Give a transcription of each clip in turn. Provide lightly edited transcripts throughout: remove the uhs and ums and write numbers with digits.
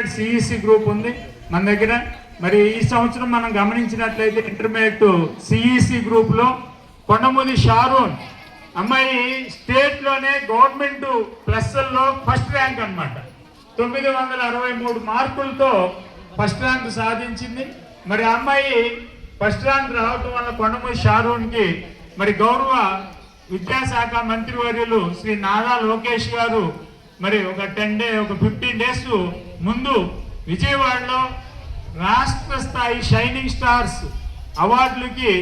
Intermediate CEC group ఉంది మన దగ్గర. మరి ఈ సంవత్సరం మనం గమనించినట్లయితే ఇంటర్మీడియట్ సిఈసి గ్రూప్లో కొండముది షారూన్ అమ్మాయి స్టేట్లోనే గవర్నమెంట్ ప్లస్లో ఫస్ట్ ర్యాంక్ అనమాట. 963 మార్కులతో ఫస్ట్ ర్యాంక్ సాధించింది. మరి ఆ అమ్మాయి ఫస్ట్ ర్యాంక్ రావటం వల్ల కొండముది షారూన్కి మరి గౌరవ విద్యాశాఖ మంత్రివర్యులు శ్రీ నారా లోకేష్ గారు మరి ఒక 15 డేస్ ముందు విజయవాడలో రాష్ట్ర స్థాయి షైనింగ్ స్టార్స్ అవార్డులకి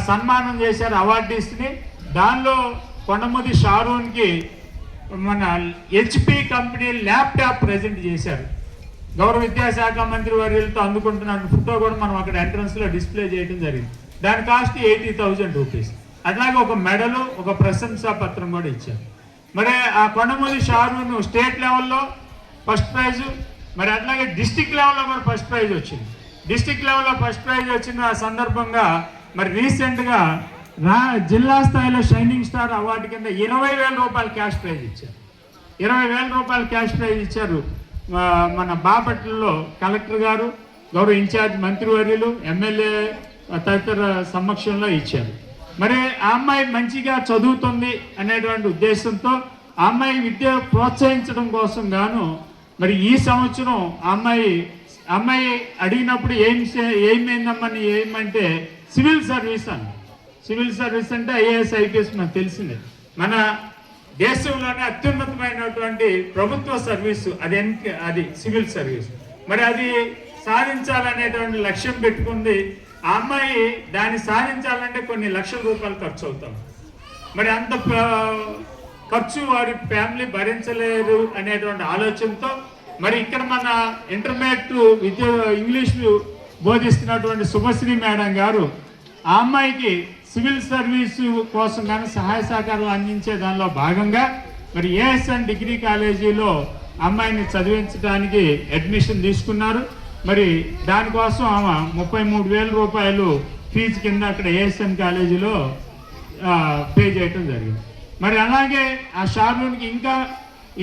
సన్మానం చేశారు అవార్డీస్ని. దానిలో కొండముది షారూన్కి మన HP కంపెనీ ల్యాప్టాప్ ప్రజెంట్ చేశారు. గౌరవ విద్యాశాఖ మంత్రి వర్యులతో అందుకుంటున్న ఫోటో కూడా మనం అక్కడ ఎంట్రన్స్లో డిస్ప్లే చేయడం జరిగింది. దాని కాస్ట్ 80,000 రూపీస్. అట్లాగే ఒక మెడలు ఒక ప్రశంసా పత్రం కూడా ఇచ్చారు. మరి ఆ కొండముది షారూన్ స్టేట్ లెవెల్లో ఫస్ట్ ప్రైజు, మరి అట్లాగే డిస్టిక్ లెవెల్లో కూడా ఫస్ట్ ప్రైజ్ వచ్చింది. డిస్టిక్ లెవెల్లో ఫస్ట్ ప్రైజ్ వచ్చిన సందర్భంగా మరి రీసెంట్గా జిల్లా స్థాయిలో షైనింగ్ స్టార్ అవార్డు కింద 20,000 రూపాయలు క్యాష్ ప్రైజ్ ఇచ్చారు. 20,000 రూపాయలు క్యాష్ ప్రైజ్ ఇచ్చారు. మన బాపట్లలో కలెక్టర్ గారు, గౌరవ ఇన్ఛార్జ్ మంత్రివర్యులు, ఎమ్మెల్యే తదితర సమక్షంలో ఇచ్చారు. మరి ఆ అమ్మాయి మంచిగా చదువుతుంది అనేటువంటి ఉద్దేశంతో ఆ అమ్మాయి విద్య ప్రోత్సహించడం కోసం గాను మరి ఈ సంవత్సరం అమ్మాయి అడిగినప్పుడు ఏమైందమ్మని ఏమంటే సివిల్ సర్వీస్ అని. సివిల్ సర్వీస్ అంటే IAS IPS మనకు తెలిసిందే. మన దేశంలోనే అత్యున్నతమైనటువంటి ప్రభుత్వ సర్వీసు అది సివిల్ సర్వీస్. మరి అది సాధించాలనేటువంటి లక్ష్యం పెట్టుకుంది. ఆ అమ్మాయి దాన్ని సాధించాలంటే కొన్ని లక్షల రూపాయలు ఖర్చు అవుతాం. మరి అంత ఖర్చు వారి ఫ్యామిలీ భరించలేరు అనేటువంటి ఆలోచనతో మరి ఇక్కడ మన ఇంటర్మీడియట్ ఇంగ్లీష్ బోధిస్తున్నటువంటి శుభశ్రీ మేడం గారు ఆ అమ్మాయికి సివిల్ సర్వీసు కోసం కానీ సహాయ సహకారాలు అందించే దానిలో భాగంగా మరి ASN డిగ్రీ కాలేజీలో అమ్మాయిని చదివించడానికి అడ్మిషన్ తీసుకున్నారు. మరి దానికోసం ఆమె 33,000 రూపాయలు ఫీజు కింద అక్కడ ASN కాలేజీలో పే చేయటం జరిగింది. మరి అలాగే ఆ షారూన్కి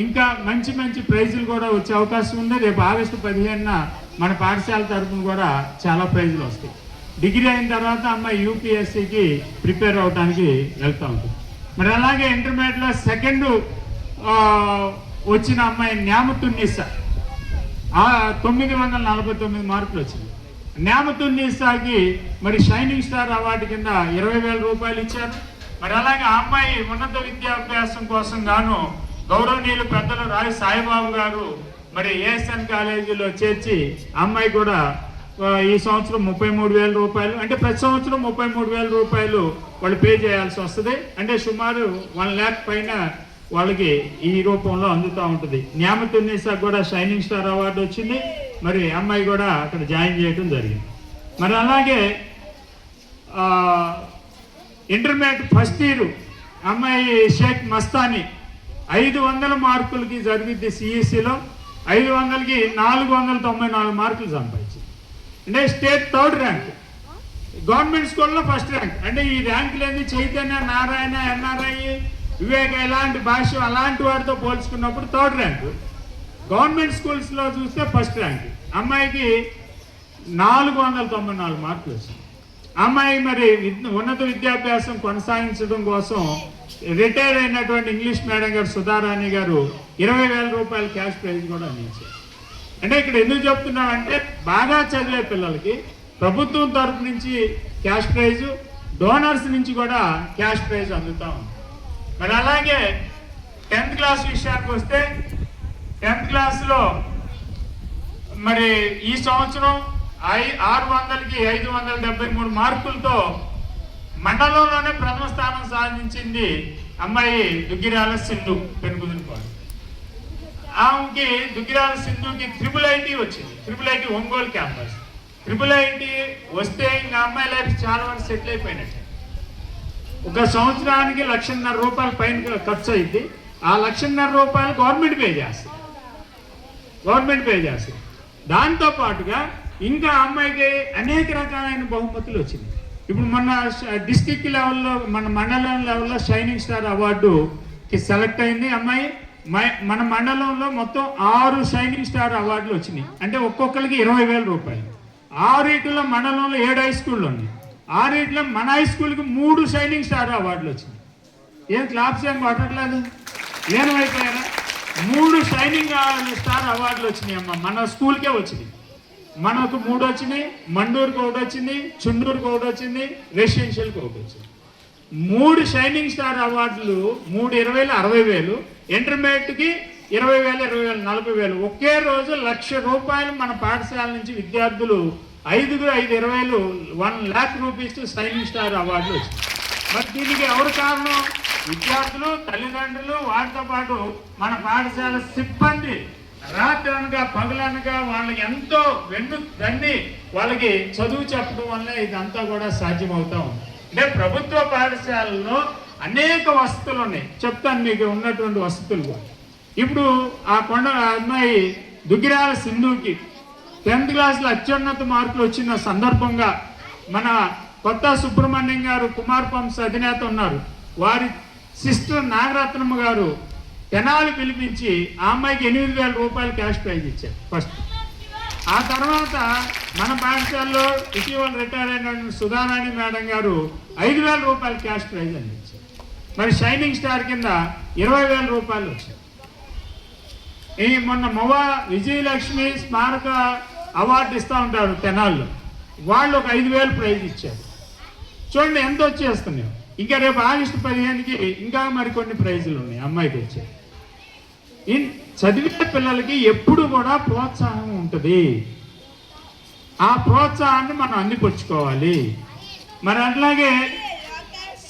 ఇంకా మంచి ప్రైజులు కూడా వచ్చే అవకాశం ఉంది. రేపు ఆగస్టు 15న మన పాఠశాల తరఫున కూడా చాలా ప్రైజులు వస్తాయి. డిగ్రీ అయిన తర్వాత అమ్మాయి UPSCకి ప్రిపేర్ అవడానికి వెళ్తూ ఉంటుంది. మరి అలాగే ఇంటర్మీడియట్లో సెకండ్ వచ్చిన అమ్మాయి న్యామతున్నిసా 949 మార్కులు వచ్చింది. న్యామతున్నిసాకి మరి షైనింగ్ స్టార్ అవార్డు కింద 20,000 రూపాయలు ఇచ్చారు. మరి అలాగే ఆ అమ్మాయి ఉన్నత విద్యాభ్యాసం కోసం గాను గౌరవనీయులు పెద్దలు రావి సాయిబాబు గారు మరి ASN కాలేజీలో చేర్చి అమ్మాయి కూడా ఈ సంవత్సరం 33,000 రూపాయలు, అంటే ప్రతి సంవత్సరం 33,000 రూపాయలు వాళ్ళు పే చేయాల్సి వస్తుంది. అంటే సుమారు 1 lakh పైన వాళ్ళకి ఈ రూపంలో అందుతూ ఉంటుంది. న్యామతున్నిసా కూడా షైనింగ్ స్టార్ అవార్డు వచ్చింది. మరి అమ్మాయి కూడా అక్కడ జాయిన్ చేయడం జరిగింది. మరి అలాగే ఇంటర్మీడియట్ ఫస్ట్ ఇయర్ అమ్మాయి షేక్ మస్తానీ 500 మార్కులకి జరిగింది. CECలో 500కి 494 మార్కులు సంపాదించింది. అంటే స్టేట్ 3rd ర్యాంక్, గవర్నమెంట్ స్కూల్లో ఫస్ట్ ర్యాంక్. అంటే ఈ ర్యాంకులన్నీ చైతన్య, నారాయణ, NRI, వివేక ఇలాంటి భాష అలాంటి వాటితో పోల్చుకున్నప్పుడు 3rd ర్యాంకు. గవర్నమెంట్ స్కూల్స్లో చూస్తే ఫస్ట్ ర్యాంక్. అమ్మాయికి 494 మార్కులు వచ్చింది. అమ్మాయి మరి ఉన్నత విద్యాభ్యాసం కొనసాగించడం కోసం రిటైర్ అయినటువంటి ఇంగ్లీష్ మేడం గారు సుధారాణి గారు 20,000 రూపాయలు క్యాష్ ప్రైజ్ కూడా అందించారు. అంటే ఇక్కడ ఎందుకు చెప్తున్నామంటే బాగా చదివే పిల్లలకి ప్రభుత్వం తరఫు నుంచి క్యాష్ ప్రైజు, డోనర్స్ నుంచి కూడా క్యాష్ ప్రైజ్ అందుతూ ఉంది. మరి అలాగే 10th క్లాస్ విషయానికి వస్తే 10th క్లాస్లో మరి ఈ సంవత్సరం 600కి 573 మార్కులతో మండలంలోనే ప్రథమ స్థానం సాధించింది అమ్మాయి దుగ్గిరాల సింధు పెనుగుదురుపాడు. ఆమెకి దుగ్గిరాల సింధుకి IIIT వచ్చింది. IIIT Ongole campus. IIIT వస్తే ఇంకా అమ్మాయి లైఫ్ చాలా వరకు సెటిల్ అయిపోయినట్టు. ఒక సంవత్సరానికి 1,50,000 రూపాయల పైన ఖర్చు అయింది. ఆ 1,50,000 రూపాయలు గవర్నమెంట్ పే చేస్తుంది. దాంతో పాటుగా ఇంకా అమ్మాయికి అనేక రకాలైన బహుమతులు వచ్చింది. ఇప్పుడు మన డిస్టిక్ లెవెల్లో, మన మండలం లెవెల్లో షైనింగ్ స్టార్ అవార్డుకి సెలెక్ట్ అయింది అమ్మాయి. మన మండలంలో మొత్తం 6 షైనింగ్ స్టార్ అవార్డులు వచ్చినాయి. అంటే ఒక్కొక్కరికి 20,000 రూపాయలు. 6 మండలంలో 7 హై స్కూళ్ళు ఉన్నాయి. 6 మన హై స్కూల్కి 3 షైనింగ్ స్టార్ అవార్డులు వచ్చినాయి. ఏం క్లాప్స్ ఏం కొట్టట్లేదు, లేనమైపోయారా? 3 షైనింగ్ స్టార్ అవార్డులు వచ్చినాయి అమ్మ, మన స్కూల్కే వచ్చినాయి. మనకు 3 వచ్చినాయి, మండూరుకి 1 వచ్చింది, చుండూరుకి 1 వచ్చింది, రెసిడెన్షియల్కి 1 వచ్చింది. 3 షైనింగ్ స్టార్ అవార్డులు, 3 20,000 60,000, ఇంటర్మీడియట్కి 20,000 20,000 40,000. ఒకే రోజు 1,00,000 రూపాయలు మన పాఠశాల నుంచి విద్యార్థులు 5 20,000 1,00,000 రూపీస్ షైనింగ్ స్టార్ అవార్డులు వచ్చింది. మరి దీనికి ఎవరు కారణం? విద్యార్థులు, తల్లిదండ్రులు, వాటితో పాటు మన పాఠశాల సిబ్బంది రాత్రి అనగా పగలనగా వాళ్ళకి ఎంతో దాన్ని వాళ్ళకి చదువు చెప్పడం వల్ల ఇదంతా కూడా సాధ్యమవుతా ఉంది. అంటే ప్రభుత్వ పాఠశాలలో అనేక వసతులు ఉన్నాయి, చెప్తాను మీకు ఉన్నటువంటి వసతులు కూడా. ఇప్పుడు ఆ అమ్మాయి దుగ్గిరాల సింధుకి 10th క్లాస్లో అత్యున్నత మార్కులు వచ్చిన సందర్భంగా మన కొత్త సుబ్రహ్మణ్యం గారు కుమార్ పంప్స్ అధినేత ఉన్నారు, వారి సిస్టర్ నాగరత్నమ్మ గారు తెనాలి పిలిపించి ఆ అమ్మాయికి 8,000 రూపాయలు క్యాష్ ప్రైజ్ ఇచ్చారు ఫస్ట్. ఆ తర్వాత మన పాఠశాలలో ఇటీవల రిటైర్ అయిన సుధారాణి మేడం గారు 5,000 రూపాయలు క్యాష్ ప్రైజ్ అందించారు. మరి షైనింగ్ స్టార్ కింద 20,000 రూపాయలు వచ్చాయి. ఈ మొన్న విజయలక్ష్మి స్మారక అవార్డు ఇస్తూ ఉంటారు తెనాల్లో, వాళ్ళు ఒక 5,000 ప్రైజ్ ఇచ్చారు. చూడండి ఎంత వచ్చేస్తున్నాయి. ఇంకా రేపు ఆగస్టు 15కి ఇంకా మరికొన్ని ప్రైజులు ఉన్నాయి అమ్మాయికి వచ్చాయి. చదివే పిల్లలకి ఎప్పుడు కూడా ప్రోత్సాహం ఉంటుంది, ఆ ప్రోత్సాహాన్ని మనం అందిపుచ్చుకోవాలి. మరి అట్లాగే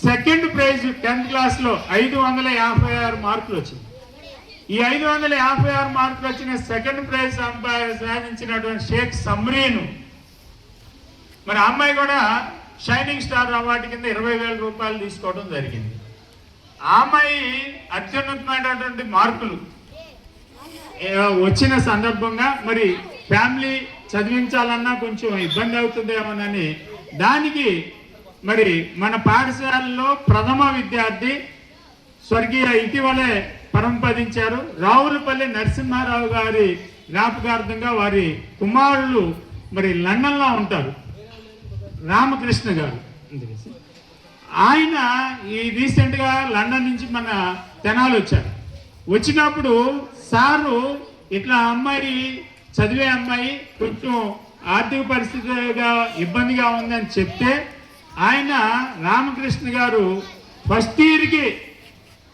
సెకండ్ ప్రైజ్ 10th క్లాస్లో 556 మార్కులు వచ్చింది. ఈ 556 మార్కులు వచ్చిన సెకండ్ ప్రైజ్ సాధించినటువంటి షేక్ సమ్రీను, మరి అమ్మాయి కూడా షైనింగ్ స్టార్ అవార్డు కింద 20,000 రూపాయలు తీసుకోవడం జరిగింది. ఆ అమ్మాయి అత్యున్నతమైనటువంటి మార్కులు వచ్చిన సందర్భంగా మరి ఫ్యామిలీ చదివించాలన్నా కొంచెం ఇబ్బంది అవుతుందేమోనని దానికి మరి మన పాఠశాలలో ప్రథమ విద్యార్థి స్వర్గీయ ఇటీవలే పరంపదించారు రావులపల్లి నరసింహారావు గారి జ్ఞాపకార్థంగా వారి కుమారులు మరి లండన్లో ఉంటారు, రామకృష్ణ గారు. ఆయన ఈ రీసెంట్గా లండన్ నుంచి మన తెనాలి వచ్చారు. వచ్చినప్పుడు సారు ఇట్లా అమ్మాయి చదివే అమ్మాయి కొంచెం ఆర్థిక పరిస్థితిగా ఇబ్బందిగా ఉందని చెప్తే ఆయన రామకృష్ణ గారు ఫస్ట్ ఇయర్కి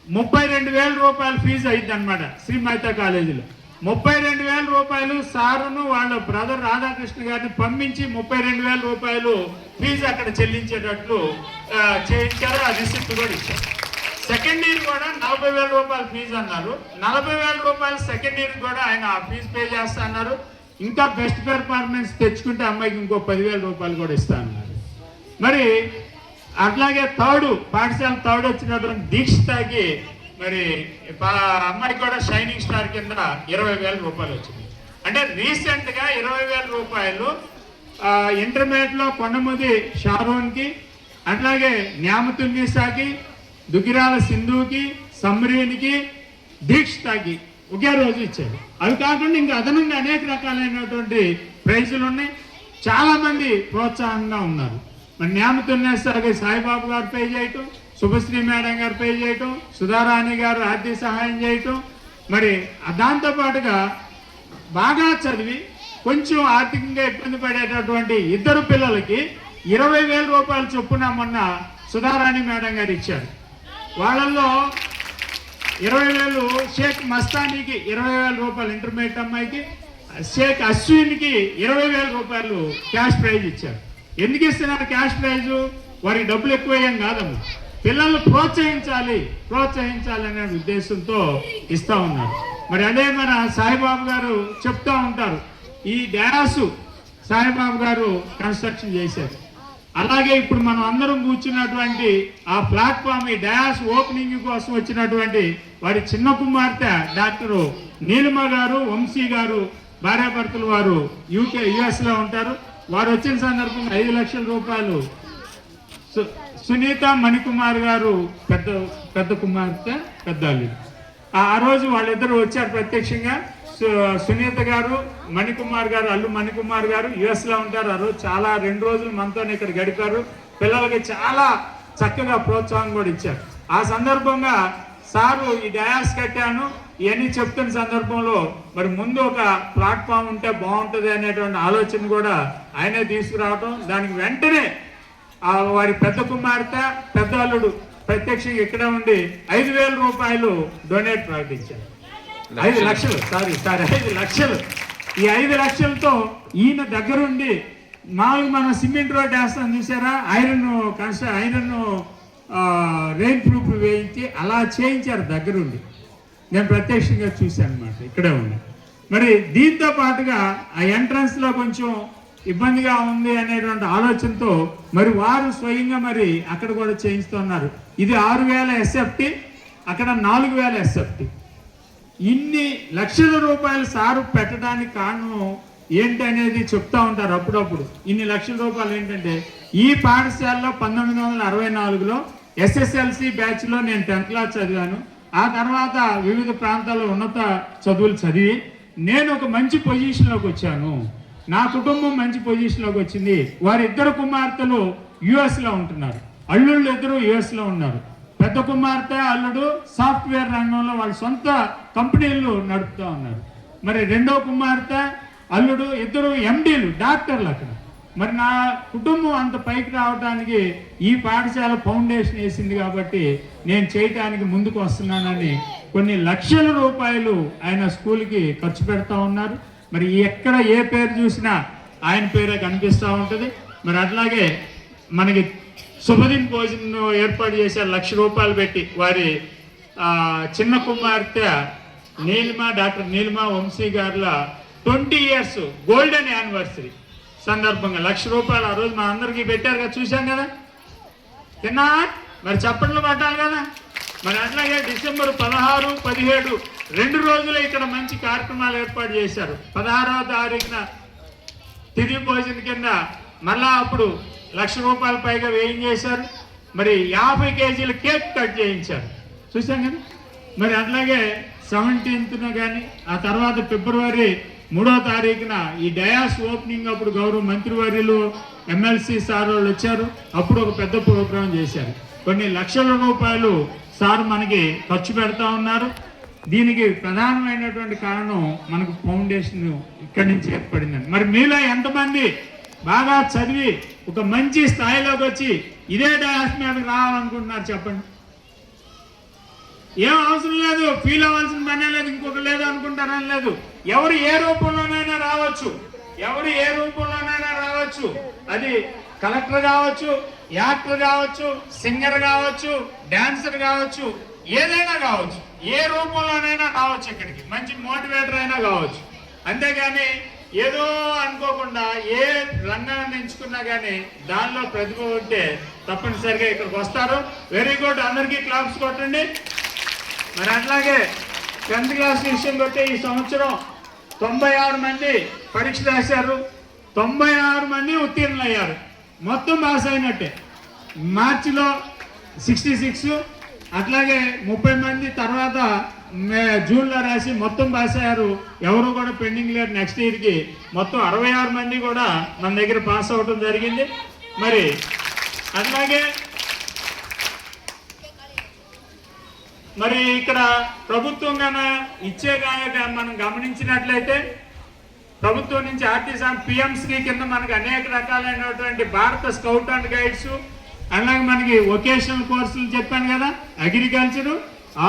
32,000 రూపాయలు ఫీజు అయింది అనమాట శ్రీ మహితా కాలేజీలో. 32,000 రూపాయలు సారును వాళ్ళ బ్రదర్ రాధాకృష్ణ గారిని పంపించి 32,000 రూపాయలు ఫీజు అక్కడ చెల్లించేటట్లు చేయించారు. ఆ రిసిప్ట్ కూడా ఇచ్చారు. సెకండ్ ఇయర్ కూడా 40,000 రూపాయలు ఫీజు అన్నారు. 40,000 రూపాయలు సెకండ్ ఇయర్ కూడా ఆయన ఆ ఫీజు పే చేస్తా అన్నారు. ఇంకా బెస్ట్ పెర్ఫార్మెన్స్ తెచ్చుకుంటే అమ్మాయికి ఇంకో 10,000 రూపాయలు కూడా ఇస్తా అన్నారు. మరి అట్లాగే పాఠశాల థర్డ్ వచ్చినటువంటి దీక్షితకి మరి అమ్మాయి కూడా షైనింగ్ స్టార్ కింద 20,000 రూపాయలు వచ్చింది. అంటే రీసెంట్గా 20,000 రూపాయలు ఇంటర్మీడియట్లో కొండముది షారోన్కి, అట్లాగే న్యామతున్నిసాకి, దుగ్గిరాల సింధుకి, సమ్రీన్కి, దీక్షితకి ఒకే రోజు ఇచ్చారు. అవి కాకుండా ఇంకా అదనంగా అనేక రకాలైనటువంటి ప్రైజులు ఉన్నాయి. చాలామంది ప్రోత్సాహంగా ఉన్నారు. మరి న్యామతున్నిసాకి సాయిబాబు గారు పే చేయటం, శుభశ్రీ మేడం గారు పే చేయటం, సుధారాణి గారు ఆర్థిక సహాయం చేయటం, మరి దాంతోపాటుగా బాగా చదివి కొంచెం ఆర్థికంగా ఇబ్బంది పడేటటువంటి ఇద్దరు పిల్లలకి 20,000 రూపాయలు చొప్పున మొన్న సుధారాణి మేడం గారు ఇచ్చారు. వాళ్ళల్లో 20,000 షేక్ మస్తానీకి 20,000 రూపాయలు ఇంటర్మీడియట్ అమ్మాయికి, షేక్ అశ్విన్కి 20,000 రూపాయలు క్యాష్ ప్రైజ్ ఇచ్చారు. ఎందుకు ఇస్తున్నారు క్యాష్ ప్రైజు? వారికి డబ్బులు ఎక్కువేం కాదమ్మా, పిల్లల్ని ప్రోత్సహించాలనే ఉద్దేశంతో ఇస్తూ ఉన్నారు. మరి అదే మన సాయిబాబు గారు చెప్తూ ఉంటారు, ఈ డ్యాసు సాయిబాబు గారు కన్స్ట్రక్షన్ చేశారు. అలాగే ఇప్పుడు మనం అందరం కూర్చున్నటువంటి ఆ ప్లాట్ఫామ్, ఈ డ్యాస్ ఓపెనింగ్ కోసం వచ్చినటువంటి వారి చిన్న కుమార్తె డాక్టర్ నీలిమ గారు, వంశీ గారు భార్యాభర్తలు వారు యుఎస్లో ఉంటారు. వారు వచ్చిన సందర్భంగా 5 లక్షల రూపాయలు సునీత మణికుమార్ గారు పెద్ద కుమార్తె పెద్ద అల్లుడు, ఆ రోజు వాళ్ళిద్దరు వచ్చారు ప్రత్యక్షంగా. సునీత గారు, మణికుమార్ గారు, అల్లు మణికుమార్ గారు యుఎస్లో ఉంటారు. ఆ రోజు చాలా 2 రోజులు మనతో ఇక్కడ గడిపారు. పిల్లలకి చాలా చక్కగా ప్రోత్సాహం కూడా ఇచ్చారు. ఆ సందర్భంగా సారు ఈ డయాస్ కట్టాను ఇవన్నీ చెప్తున్న సందర్భంలో మరి ముందు ఒక ప్లాట్ఫామ్ ఉంటే బాగుంటుంది అనేటువంటి ఆలోచన కూడా ఆయనే తీసుకురావటం, దానికి వెంటనే వారి పెద్ద కుమార్తె పెద్ద అల్లుడు ప్రత్యక్షంగా ఇక్కడే ఉండి 5,000 రూపాయలు డొనేట్ ప్రకటించారు. 5 లక్షలు 5 లక్షలు. ఈ 5 లక్షలతో ఈయన దగ్గరుండి మనం సిమెంట్ రోడ్ వేస్తాం చూసారా, ఐరన్ రెయిన్ ప్రూఫ్ వేయించి అలా చేయించారు దగ్గరుండి. నేను ప్రత్యక్షంగా చూశాను అన్నమాట, ఇక్కడే ఉంది. మరి దీంతో పాటుగా ఆ ఎంట్రన్స్లో కొంచెం ఇబ్బందిగా ఉంది అనేటువంటి ఆలోచనతో మరి వారు స్వయంగా మరి అక్కడ కూడా చేయిస్తున్నారు. ఇది 6,000 ఎస్ఎఫ్టీ, అక్కడ 4,000 ఎస్ఎఫ్టీ. ఇన్ని లక్షల రూపాయలు సారు పెట్టడానికి కారణం ఏంటనేది చెప్తా ఉంటారు అప్పుడప్పుడు. ఇన్ని లక్షల రూపాయలు ఏంటంటే ఈ పాఠశాలలో 1964లో ఎస్ఎస్ఎల్సి బ్యాచ్లో నేను 10th క్లాస్ చదివాను. ఆ తర్వాత వివిధ ప్రాంతాల్లో ఉన్నత చదువులు చదివి నేను ఒక మంచి పొజిషన్లోకి వచ్చాను. నా కుటుంబం మంచి పొజిషన్లోకి వచ్చింది. వారిద్దరు కుమార్తెలు యుఎస్లో ఉంటున్నారు, అల్లుళ్ళు ఇద్దరు యుఎస్లో ఉన్నారు. పెద్ద కుమార్తె అల్లుడు సాఫ్ట్వేర్ రంగంలో వాళ్ళ సొంత కంపెనీలు నడుపుతూ ఉన్నారు. మరి రెండో కుమార్తె అల్లుడు ఇద్దరు ఎండీలు, డాక్టర్లు అక్కడ. మరి నా కుటుంబం అంత పైకి రావడానికి ఈ పాఠశాల ఫౌండేషన్ వేసింది కాబట్టి నేను చేయటానికి ముందుకు వస్తున్నానని కొన్ని లక్షల రూపాయలు ఆయన స్కూల్కి ఖర్చు పెడతా ఉన్నారు. మరి ఎక్కడ ఏ పేరు చూసినా ఆయన పేరే కనిపిస్తూ ఉంటుంది. మరి అట్లాగే మనకి శుభదిన్ భోజనం ఏర్పాటు చేశారు 1,00,000 రూపాయలు పెట్టి. వారి చిన్న కుమార్తె డాక్టర్ నీలిమా వంశీ గారుల 20 years గోల్డెన్ యానివర్సరీ సందర్భంగా 1,00,000 రూపాయలు ఆ రోజు మా అందరికీ పెట్టారు కదా, చూశాం కదా, తిన్నా మరి చప్పట్లు పట్టాలి కదా. మరి అట్లాగే డిసెంబర్ 16, 17 2 రోజులు ఇక్కడ మంచి కార్యక్రమాలు ఏర్పాటు చేశారు. 16వ తారీఖున తిరిగి భోజనం కింద మళ్ళా అప్పుడు 1,00,000 రూపాయల పైగా వ్యయం చేశారు. మరి 50 కేజీల కేక్ కట్ చేయించారు, చూసాం కదా. మరి అట్లాగే 17th కానీ ఆ తర్వాత ఫిబ్రవరి 3వ తారీఖున ఈ డయాస్ ఓపెనింగ్ అప్పుడు గౌరవ మంత్రివర్యులు ఎమ్మెల్సీ సార్ వాళ్ళు వచ్చారు. అప్పుడు ఒక పెద్ద ప్రోగ్రాం చేశారు. కొన్ని లక్షల రూపాయలు సార్ మనకి ఖర్చు పెడతా ఉన్నారు. దీనికి ప్రధానమైనటువంటి కారణం మనకు ఫౌండేషన్ ఇక్కడి నుంచి ఏర్పడిందండి. మరి మీలో ఎంతమంది బాగా చదివి ఒక మంచి స్థాయిలోకి వచ్చి ఇదే డయాస్ మీదకి రావాలనుకుంటున్నారు చెప్పండి. ఏం అవసరం లేదు, ఫీల్ అవ్వాల్సిన పనే లేదు, ఇంకొక లేదు అనుకుంటారని లేదు. ఎవరు ఏ రూపంలోనైనా రావచ్చు, ఎవరు ఏ రూపంలోనైనా రావచ్చు. అది కలెక్టర్ కావచ్చు, యాక్టర్ కావచ్చు, సింగర్ కావచ్చు, డాన్సర్ కావచ్చు, ఏదైనా కావచ్చు, ఏ రూపంలోనైనా రావచ్చు. ఇక్కడికి మంచి మోటివేటర్ అయినా కావచ్చు. అంతేగాని ఏదో అనుకోకుండా ఏ రంగాన్ని ఎంచుకున్నా కానీ దానిలో ప్రతిభ ఉంటే తప్పనిసరిగా ఇక్కడికి వస్తారు. వెరీ గుడ్, అందరికీ క్లాప్స్ కొట్టండి. మరి అట్లాగే 10th క్లాస్ విషయం కొట్టే ఈ సంవత్సరం 96 మంది పరీక్ష రాశారు, 96 మంది ఉత్తీర్ణులు అయ్యారు. మొత్తం పాస్ అయినట్టే. మార్చిలో 66, అట్లాగే 30 మంది తర్వాత జూన్లో రాసి మొత్తం పాస్ అయ్యారు. ఎవరు కూడా పెండింగ్ లేరు. నెక్స్ట్ ఇయర్కి మొత్తం 66 మంది కూడా మన దగ్గర పాస్ అవ్వడం జరిగింది. మరి అట్లాగే మరి ఇక్కడ ప్రభుత్వం కన్నా ఇచ్చే కానీ మనం గమనించినట్లయితే ప్రభుత్వం నుంచి ఆర్టీసీ పిఎంశ్రీ కింద మనకి అనేక రకాలైనటువంటి భారత స్కౌట్ అండ్ గైడ్స్, అలాగే మనకి వొకేషనల్ కోర్సులు చెప్పాను కదా, అగ్రికల్చరు,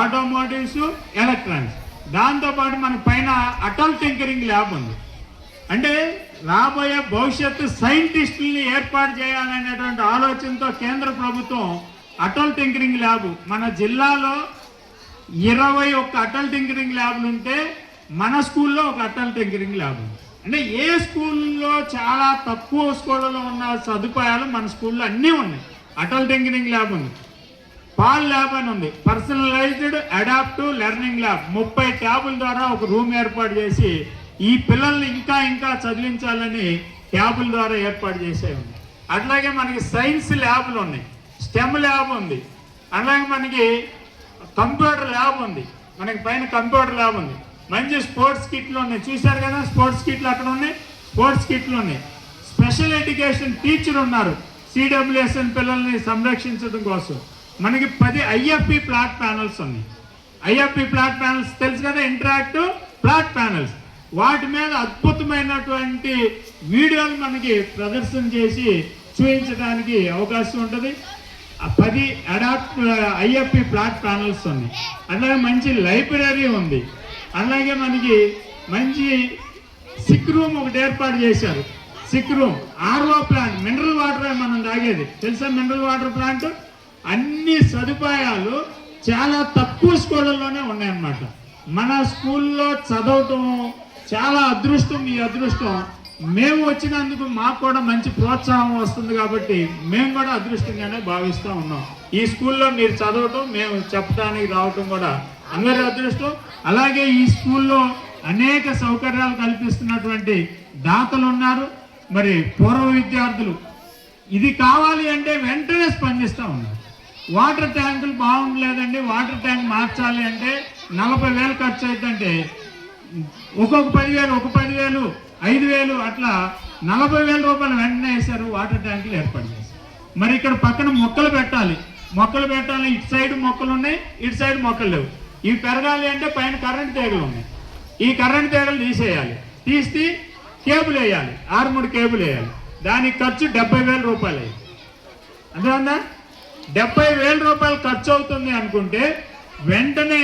ఆటోమోటివ్స్, ఎలక్ట్రానిక్స్. దాంతోపాటు మన పైన అటల్ టింకరింగ్ ల్యాబ్ ఉంది. అంటే రాబోయే భవిష్యత్తు సైంటిస్టుల్ని ఏర్పాటు చేయాలనేటువంటి ఆలోచనతో కేంద్ర ప్రభుత్వం అటల్ టింకరింగ్ ల్యాబ్ మన జిల్లాలో 21 అటల్ టింకరింగ్ ల్యాబ్లు ఉంటే మన స్కూల్లో ఒక అటల్ టింకరింగ్ ల్యాబ్ ఉంది. అంటే ఏ స్కూల్లో చాలా తక్కువ స్కూళ్ళలో ఉన్న సదుపాయాలు మన స్కూల్లో అన్నీ ఉన్నాయి. అటల్ టింకరింగ్ ల్యాబ్ ఉంది, పాల్ ల్యాబ్ అని ఉంది, పర్సనలైజ్డ్ అడాప్టివ్ లెర్నింగ్ ల్యాబ్. 30 ట్యాబుల ద్వారా ఒక రూమ్ ఏర్పాటు చేసి ఈ పిల్లల్ని ఇంకా చదివించాలని ట్యాబుల ద్వారా ఏర్పాటు చేసే ఉంది. అట్లాగే మనకి సైన్స్ ల్యాబ్లు ఉన్నాయి, స్టెమ్ ల్యాబ్ ఉంది, అలాగే మనకి కంప్యూటర్ ల్యాబ్ ఉంది. మనకి పైన కంప్యూటర్ ల్యాబ్ ఉంది, మంచి స్పోర్ట్స్ కిట్లు ఉన్నాయి, చూశారు కదా స్పోర్ట్స్ కిట్లు అక్కడ ఉన్నాయి, స్పోర్ట్స్ కిట్లు ఉన్నాయి. స్పెషల్ ఎడ్యుకేషన్ టీచర్ ఉన్నారు సిడబ్ల్యూఎస్ఎన్ పిల్లల్ని సంరక్షించడం కోసం. మనకి 10 ఐఎఫ్పి ఫ్లాట్ ప్యానల్స్ ఉన్నాయి. ఐఎఫ్పి ఫ్లాట్ ప్యానల్స్ తెలుసు కదా, ఇంటరాక్టివ్ ఫ్లాట్ ప్యానల్స్. వాటి మీద అద్భుతమైనటువంటి వీడియోలు మనకి ప్రదర్శన చేసి చూపించడానికి అవకాశం ఉంటుంది. 10 ఐఎఫ్పి ఫ్లాట్ ప్యానల్స్ ఉన్నాయి. అలాగే మంచి లైబ్రరీ ఉంది. అలాగే మనకి మంచి సిక్ రూమ్ ఒకటి ఏర్పాటు చేశారు. Sick room, RO plant, mineral water మనం తాగేది తెలుసా, మినరల్ వాటర్ ప్లాంట్. అన్ని సదుపాయాలు చాలా తక్కువ స్కూళ్ళల్లోనే ఉన్నాయన్నమాట. మన స్కూల్లో చదవటం చాలా అదృష్టం. ఈ అదృష్టం మేము వచ్చినందుకు మాకు కూడా మంచి ప్రోత్సాహం వస్తుంది కాబట్టి మేము కూడా అదృష్టంగానే భావిస్తూ ఉన్నాం. ఈ స్కూల్లో మీరు చదవటం, మేము చెప్పడానికి రావటం కూడా అందరి అదృష్టం. అలాగే ఈ స్కూల్లో అనేక సౌకర్యాలు కల్పిస్తున్నటువంటి దాతలు ఉన్నారు. మరి పూర్వ విద్యార్థులు ఇది కావాలి అంటే వెంటనే స్పందిస్తూ ఉన్నారు. వాటర్ ట్యాంకులు బాగుండలేదండి, వాటర్ ట్యాంక్ మార్చాలి అంటే 40,000 ఖర్చు అవుతుందంటే ఒక్కొక్క 10,000, ఒక 10,000, 5,000 అట్లా 40,000 రూపాయలు వెంటనే వేశారు. వాటర్ ట్యాంకులు ఏర్పాటు చేశారు. మరి ఇక్కడ పక్కన మొక్కలు పెట్టాలి. ఇటు సైడ్ మొక్కలు ఉన్నాయి, ఇటు సైడ్ మొక్కలు లేవు. ఇవి పెరగాలి అంటే పైన కరెంట్ తీగలు ఉన్నాయి. ఈ కరెంట్ తీగలు తీసి కేబుల్ వేయాలి, 6 కేబుల్ వేయాలి. దానికి ఖర్చు 70,000 రూపాయలు అయ్యింది. అర్థమైందా? 70,000 రూపాయలు ఖర్చు అవుతుంది అనుకుంటే వెంటనే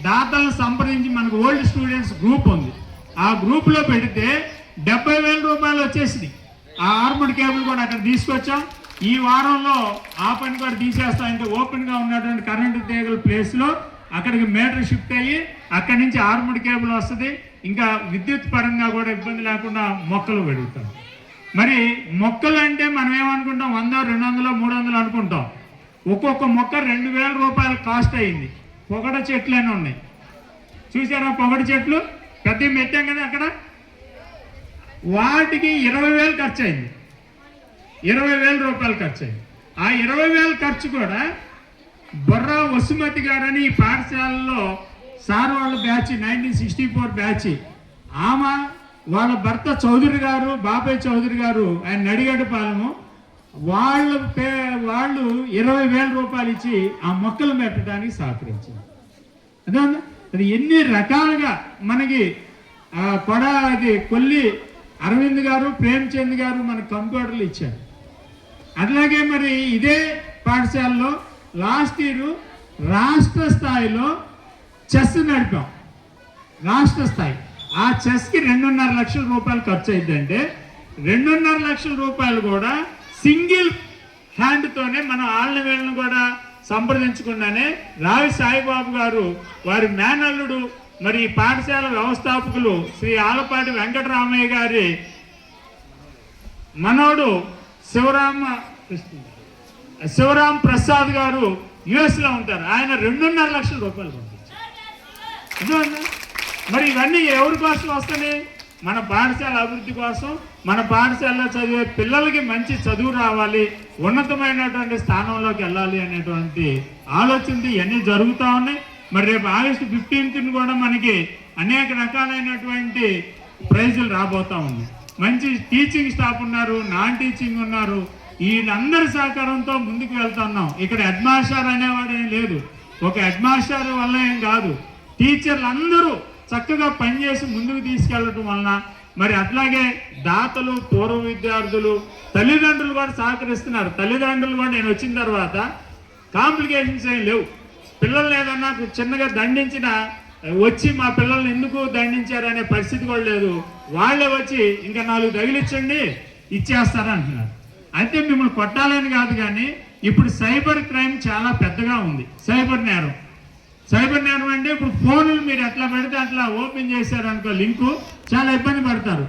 దాతలను సంప్రదించి, మనకు ఓల్డ్ స్టూడెంట్స్ గ్రూప్ ఉంది, ఆ గ్రూప్లో పెడితే 70,000 రూపాయలు వచ్చేసింది. ఆ 6 కేబుల్ కూడా అక్కడ తీసుకొచ్చాం. ఈ వారంలో ఆ పని కూడా తీసేస్తాం. అంటే ఓపెన్గా ఉన్నటువంటి కరెంటు తీగల ప్లేస్లో అక్కడికి మీటర్ షిఫ్ట్ అయ్యి అక్కడి నుంచి 6 కేబుల్ వస్తుంది. ఇంకా విద్యుత్ పరంగా కూడా ఇబ్బంది లేకుండా మొక్కలు పెరుగుతాం. మరి మొక్కలు అంటే మనం ఏమనుకుంటాం, 100, 200, 300 అనుకుంటాం. ఒక్కొక్క మొక్క 2,000 రూపాయలు కాస్ట్ అయింది. పొగడ చెట్లు అని ఉన్నాయి, చూసారా? పొగడ చెట్లు పెద్ద పెట్టాం కదా అక్కడ, వాటికి 20,000 ఖర్చు అయింది. 20,000 రూపాయలు ఖర్చు అయింది. ఆ 20,000 ఖర్చు కూడా బొర్రా వసుమతి గారని ఈ పాఠశాలలో సార్ వాళ్ళ బ్యాచ్ 1964 బ్యాచ్, ఆమె వాళ్ళ భర్త చౌదరి గారు, బాబాయ్ చౌదరి గారు, ఆయన నడిగడ్డపాలెము, వాళ్ళు 20,000 రూపాయలు ఇచ్చి ఆ మొక్కలు పెట్టడానికి సహకరించారు. అదే అది ఎన్ని రకాలుగా మనకి కొల్లి అరవింద్ గారు, ప్రేమ్చంద్ గారు మనకు కంప్యూటర్లు ఇచ్చారు. అట్లాగే మరి ఇదే పాఠశాలలో లాస్ట్ ఇయర్ రాష్ట్ర స్థాయిలో చెస్ నడిపాం. రాష్ట్ర స్థాయి ఆ చెస్కి 2.5 లక్షల రూపాయలు ఖర్చు అయిందంటే 2.5 లక్షల రూపాయలు కూడా సింగిల్ హ్యాండ్తోనే మనం వాళ్ళని వీళ్ళని కూడా సంప్రదించకుండానే రావి సాయిబాబు గారు, వారి మేనల్లుడు, మరి ఈ పాఠశాల వ్యవస్థాపకులు శ్రీ ఆలపాటి వెంకటరామయ్య గారి మనోడు శివరాం ప్రసాద్ గారు యుఎస్లో ఉంటారు. ఆయన 2.5 లక్షల రూపాయలు పంపించారు. మరి ఇవన్నీ ఎవరి కోసం వస్తాయి? మన పాఠశాల అభివృద్ధి కోసం, మన పాఠశాలలో చదివే పిల్లలకి మంచి చదువు రావాలి, ఉన్నతమైనటువంటి స్థానంలోకి వెళ్ళాలి అనేటువంటి ఆలోచనతో ఇవన్నీ జరుగుతూ ఉన్నాయి. మరి రేపు ఆగస్టు 15th కూడా మనకి అనేక రకాలైనటువంటి ప్రైజులు రాబోతూ ఉన్నాయి. మంచి టీచింగ్ స్టాఫ్ ఉన్నారు, నాన్ టీచింగ్ ఉన్నారు. వీళ్ళందరి సహకారంతో ముందుకు వెళ్తున్నాం. ఇక్కడ హెడ్ మాస్టర్ అనేవాడు ఏం లేదు. ఒక హెడ్ మాస్టర్ వల్ల ఏం కాదు, టీచర్లు అందరూ చక్కగా పనిచేసి ముందుకు తీసుకెళ్ళటం వలన మరి అట్లాగే దాతలు, పూర్వ విద్యార్థులు, తల్లిదండ్రులు కూడా సహకరిస్తున్నారు. తల్లిదండ్రులు కూడా నేను వచ్చిన తర్వాత కాంప్లికేషన్స్ ఏం లేవు. పిల్లల్ని ఏదన్నా చిన్నగా దండించిన వచ్చి మా పిల్లల్ని ఎందుకు దండించారనే పరిస్థితి కూడా లేదు. వాళ్ళే వచ్చి ఇంకా 4 తగిలించండి ఇచ్చేస్తారా అంటున్నారు. అయితే మిమ్మల్ని కొట్టాలని కాదు, కానీ ఇప్పుడు సైబర్ క్రైమ్ చాలా పెద్దగా ఉంది. సైబర్ నేరం అంటే ఇప్పుడు ఫోన్లు మీరు ఎట్లా పెడితే అట్లా ఓపెన్ చేశారనుకో లింకు, చాలా ఇబ్బంది పడతారు.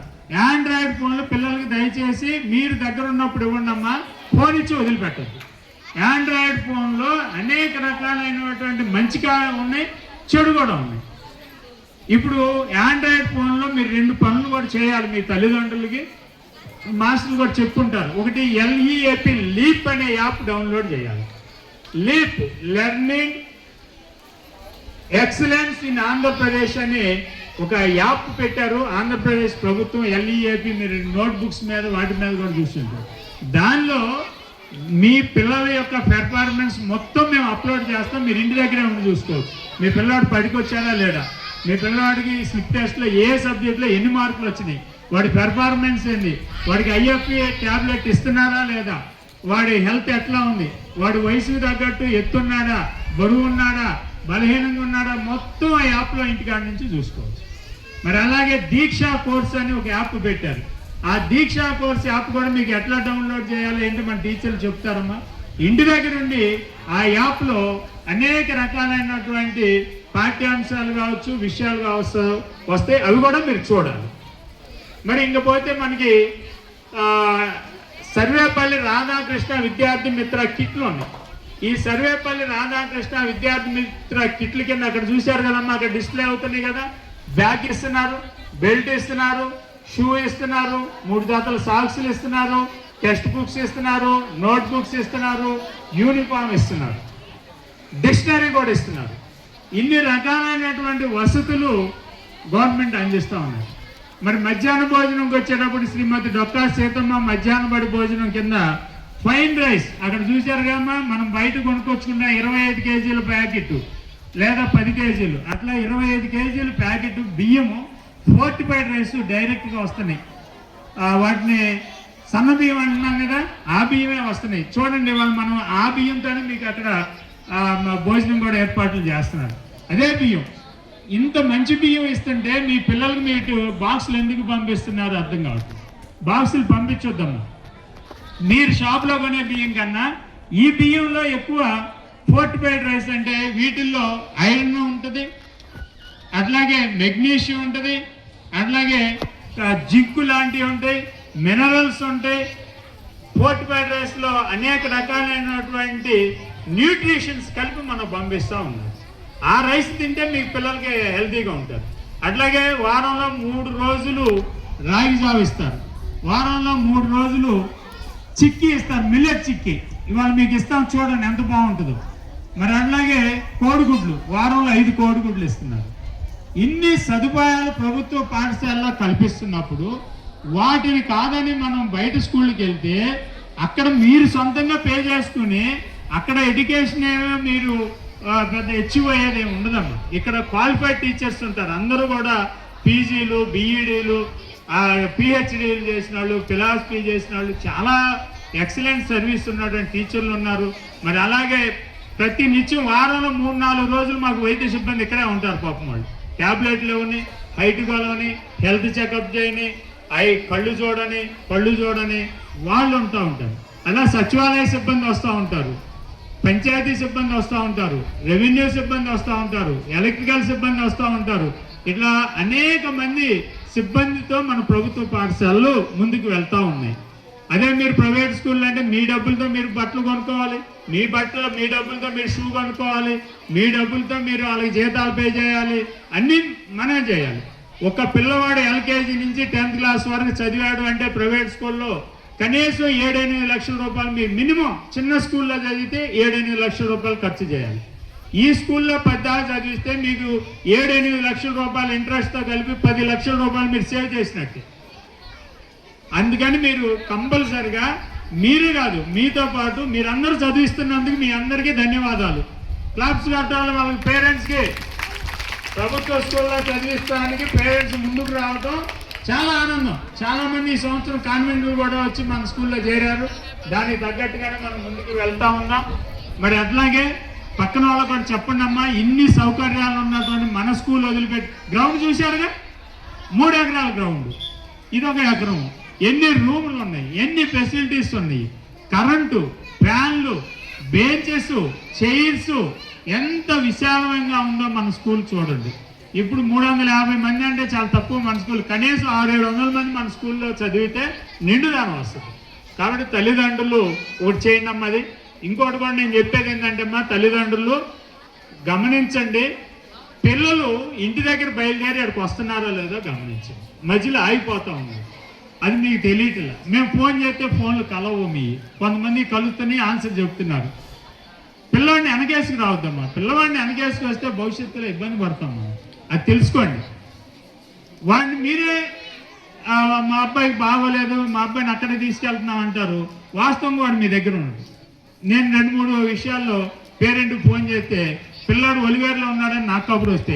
ఆండ్రాయిడ్ ఫోన్లు పిల్లలకి దయచేసి మీరు దగ్గర ఉన్నప్పుడు ఇవ్వండి అమ్మా, ఫోన్ ఇచ్చి వదిలిపెట్టద్దు. ఆండ్రాయిడ్ ఫోన్లో అనేక రకాలైనటువంటి మంచిగా ఉన్నాయి, చెడు కూడా ఉన్నాయి. ఇప్పుడు ఆండ్రాయిడ్ ఫోన్లో మీరు 2 పనులు కూడా చేయాలి. మీ తల్లిదండ్రులకి మాస్టర్లు కూడా చెప్పుకుంటారు. ఒకటి LEAP లీప్ అనే యాప్ డౌన్లోడ్ చేయాలి. Leap learning excellence in Andhra Pradesh అని ఒక యాప్ పెట్టారు ఆంధ్రప్రదేశ్ ప్రభుత్వం LEAP. మీరు నోట్బుక్స్ మీద వాటి మీద కూడా చూస్తుంటారు. దానిలో మీ పిల్లల యొక్క పెర్ఫార్మెన్స్ మొత్తం మేము అప్లోడ్ చేస్తాం. మీరు ఇంటి దగ్గరే ఉండి చూసుకోవచ్చు. మీ పిల్లవాడు పడికి వచ్చాడా లేడా, మీ పిల్లవాడికి స్లిప్ టెస్ట్లో ఏ సబ్జెక్ట్లో ఎన్ని మార్కులు వచ్చినాయి, వాడి పెర్ఫార్మెన్స్ ఏంది, వాడికి IFPA ట్యాబ్లెట్ ఇస్తున్నారా లేదా, వాడి హెల్త్ ఎట్లా ఉంది, వాడి వయసుకు తగ్గట్టు ఎత్తున్నాడా, బరువు ఉన్నాడా, బలహీనంగా ఉన్నాడా, మొత్తం ఆ యాప్లో ఇంటికాడ నుంచి చూసుకోవచ్చు. మరి అలాగే దీక్ష కోర్స్ అని ఒక యాప్ పెట్టారు. ఆ దీక్ష కోర్స్ యాప్ కూడా మీకు ఎట్లా డౌన్లోడ్ చేయాలో ఏంటి మన టీచర్లు చెప్తారమ్మా. ఇంటి దగ్గర ఉండి ఆ యాప్లో అనేక రకాలైనటువంటి పాఠ్యాంశాలు కావచ్చు, విషయాలు కావచ్చు వస్తే అవి కూడా మీరు చూడాలి. మరి ఇంకపోతే మనకి సర్వేపల్లి రాధాకృష్ణ విద్యార్థి మిత్ర కిట్లు ఉన్నాయి. ఈ సర్వేపల్లి రాధాకృష్ణ విద్యార్థి మిత్ర కిట్ల కింద అక్కడ చూశారు కదమ్మా, అక్కడ డిస్ప్లే అవుతున్నాయి కదా. బ్యాగ్ ఇస్తున్నారు, బెల్ట్ ఇస్తున్నారు, షూ ఇస్తున్నారు, 3 జతల సాక్స్లు ఇస్తున్నారు, టెక్స్ట్ బుక్స్ ఇస్తున్నారు, నోట్ బుక్స్ ఇస్తున్నారు, యూనిఫామ్ ఇస్తున్నారు, డిక్షనరీ కూడా ఇస్తున్నారు. ఇన్ని రకాలైనటువంటి వసతులు గవర్నమెంట్ అందిస్తూ ఉన్నారు. మరి మధ్యాహ్న భోజనంకి వచ్చేటప్పుడు శ్రీమతి డొక్కా సీతమ్మ మధ్యాహ్న బడి భోజనం కింద ఫైన్ రైస్ అక్కడ చూశారు కదమ్మా. మనం బయట కొనుక్కొచ్చుకున్న 25 కేజీల ప్యాకెట్ లేదా 10 కేజీలు అట్లా 25 కేజీల ప్యాకెట్ బియ్యము ఫోర్టిఫైడ్ రైస్ డైరెక్ట్గా వస్తున్నాయి. వాటిని సన్న బియ్యం అంటున్నాం కదా, ఆ బియ్యమే వస్తున్నాయి. చూడండి, వాళ్ళు మనం ఆ బియ్యంతోనే మీకు అక్కడ భోజనం కూడా ఏర్పాట్లు చేస్తున్నారు. అదే బియ్యం, ఇంత మంచి బియ్యం ఇస్తుంటే మీ పిల్లలకి మీకు బాక్సులు ఎందుకు పంపిస్తున్నారు అర్థం కావట్లేదు. బాక్సులు పంపించొద్దమ్మా. మీరు షాప్లో కొనే బియ్యం కన్నా ఈ బియ్యంలో ఎక్కువ ఫోర్టిఫైడ్ రైస్ అంటే వీటిల్లో ఐరన్ ఉంటుంది, అట్లాగే మెగ్నీషియం ఉంటుంది, అట్లాగే జింకు లాంటివి ఉంటాయి, మినరల్స్ ఉంటాయి. ఫోర్టిఫైడ్ రైస్లో అనేక రకాలైనటువంటి న్యూట్రిషన్స్ కలిపి మనం పంపిస్తూ ఉన్నాం. ఆ రైస్ తింటే మీ పిల్లలకి హెల్తీగా ఉంటారు. అట్లాగే వారంలో 3 రోజులు రాగి జావ ఇస్తారు, వారంలో 3 రోజులు చిక్కీ ఇస్తారు, మిల్లెట్ చిక్కీ. ఇవాళ మీకు ఇస్తాం, చూడండి ఎంత బాగుంటుందో. మరి అట్లాగే కోడిగుడ్లు, వారంలో 5 కోడిగుడ్లు ఇస్తున్నారు. ఇన్ని సదుపాయాలు ప్రభుత్వ పాఠశాలలో కల్పిస్తున్నప్పుడు వాటిని కాదని మనం బయట స్కూళ్ళకి వెళ్తే అక్కడ మీరు సొంతంగా పే చేసుకుని అక్కడ ఎడ్యుకేషన్ ఏమో మీరు పెద్ద అచీవ్ అయ్యేది ఉండదమ్మా. ఇక్కడ క్వాలిఫైడ్ టీచర్స్ ఉంటారు, అందరూ కూడా పీజీలు, BEDలు, PhDలు చేసిన వాళ్ళు, ఫిలాసఫీ చేసిన వాళ్ళు, చాలా ఎక్సలెంట్ సర్వీస్ ఉన్నటువంటి టీచర్లు ఉన్నారు. మరి అలాగే ప్రతి నిత్యం వారంలో 3-4 రోజులు మాకు వైద్య సిబ్బంది ఇక్కడే ఉంటారు. పాపం వాళ్ళు ట్యాబ్లెట్లు ఇవ్వని, హైట్ కొలవని, హెల్త్ చెకప్ చేయని, కళ్ళు చూడని వాళ్ళు ఉంటూ ఉంటారు. అలా సచివాలయ సిబ్బంది వస్తూ ఉంటారు, పంచాయతీ సిబ్బంది వస్తూ ఉంటారు, రెవెన్యూ సిబ్బంది వస్తూ ఉంటారు, ఎలక్ట్రికల్ సిబ్బంది వస్తూ ఉంటారు. ఇట్లా అనేక మంది సిబ్బందితో మన ప్రభుత్వ పాఠశాలలు ముందుకు వెళ్తూ ఉన్నాయి. అదే మీరు ప్రైవేట్ స్కూల్ అంటే మీ డబ్బులతో మీరు బట్టలు కొనుక్కోవాలి, మీ డబ్బులతో మీరు షూ కొనుక్కోవాలి, మీ డబ్బులతో మీరు వాళ్ళకి జీతాలు పే చేయాలి, అన్నీ మనమే చేయాలి. ఒక పిల్లవాడు LKG నుంచి 10th క్లాస్ వరకు చదివాడు అంటే ప్రైవేట్ స్కూల్లో కనీసం 7-8 లక్షల రూపాయలు మీరు మినిమం, చిన్న స్కూల్లో చదివితే 7-8 లక్షల రూపాయలు ఖర్చు చేయాలి. ఈ స్కూల్లో 10 చదివిస్తే మీకు 7-8 లక్షల రూపాయలు ఇంట్రెస్ట్తో కలిపి 10 లక్షల రూపాయలు మీరు సేవ్ చేసినట్టే. అందుకని మీరు కంపల్సరిగా, మీరే కాదు మీతో పాటు మీరందరూ చదివిస్తున్నందుకు మీ అందరికీ ధన్యవాదాలు. క్లాప్స్ కట్టాలి వాళ్ళకి, పేరెంట్స్కి. ప్రభుత్వ స్కూల్లో చదివిస్తానికి పేరెంట్స్ ముందుకు రావడం చాలా ఆనందం. చాలామంది ఈ సంవత్సరం కాన్వెంట్లు కూడా వచ్చి మన స్కూల్లో చేరారు. దానికి తగ్గట్టుగానే మనం ముందుకు వెళ్తా ఉన్నాం. మరి అట్లాగే పక్కన వాళ్ళకు కూడా చెప్పండి అమ్మా, ఇన్ని సౌకర్యాలు ఉన్నటువంటి మన స్కూల్ వదిలిపెట్టి గ్రౌండ్ చూశారుగా, 3 ఎకరాల గ్రౌండ్, ఇదొక ఎకరం. ఎన్ని రూములు ఉన్నాయి, ఎన్ని ఫెసిలిటీస్ ఉన్నాయి, కరెంటు, ఫ్యాన్లు, బెంచెస్, చైర్స్, ఎంత విశాలంగా ఉందో మన స్కూల్ చూడండి. ఇప్పుడు 350 మంది అంటే చాలా తక్కువ మన స్కూల్. కనీసం 600-700 మంది మన స్కూల్లో చదివితే నిండుదానం వస్తుంది. కాబట్టి తల్లిదండ్రులు ఒకటి చేయండి అమ్మది. ఇంకోటి కూడా నేను చెప్పేది ఏంటంటే అమ్మా, తల్లిదండ్రులు గమనించండి, పిల్లలు ఇంటి దగ్గర బయలుదేరి అక్కడికి వస్తున్నారో లేదో గమనించండి. మధ్యలో ఆగిపోతూ ఉన్నారు, అది మీకు తెలియట్లేదు. మేము ఫోన్ చేస్తే ఫోన్లు కలవు, మీ కొంతమంది కలుస్తున్నాయి, ఆన్సర్ చెప్తున్నారు. పిల్లవాడిని వెనకేసుకు రావద్దమ్మా. పిల్లవాడిని వెనకేసుకు వస్తే భవిష్యత్తులో ఇబ్బంది పడతాము. అది తెలుసుకోండి. వాడిని మీరే మా అబ్బాయికి బాగోలేదు, మా అబ్బాయిని అక్కడే తీసుకెళ్తున్నాం అంటారు. వాస్తవంగా వాడు మీ దగ్గర ఉన్నాడు. నేను 2-3 విషయాల్లో పేరెంట్కి ఫోన్ చేస్తే పిల్లాడు ఒలివేరులో ఉన్నాడని నాకు కబురు వస్తే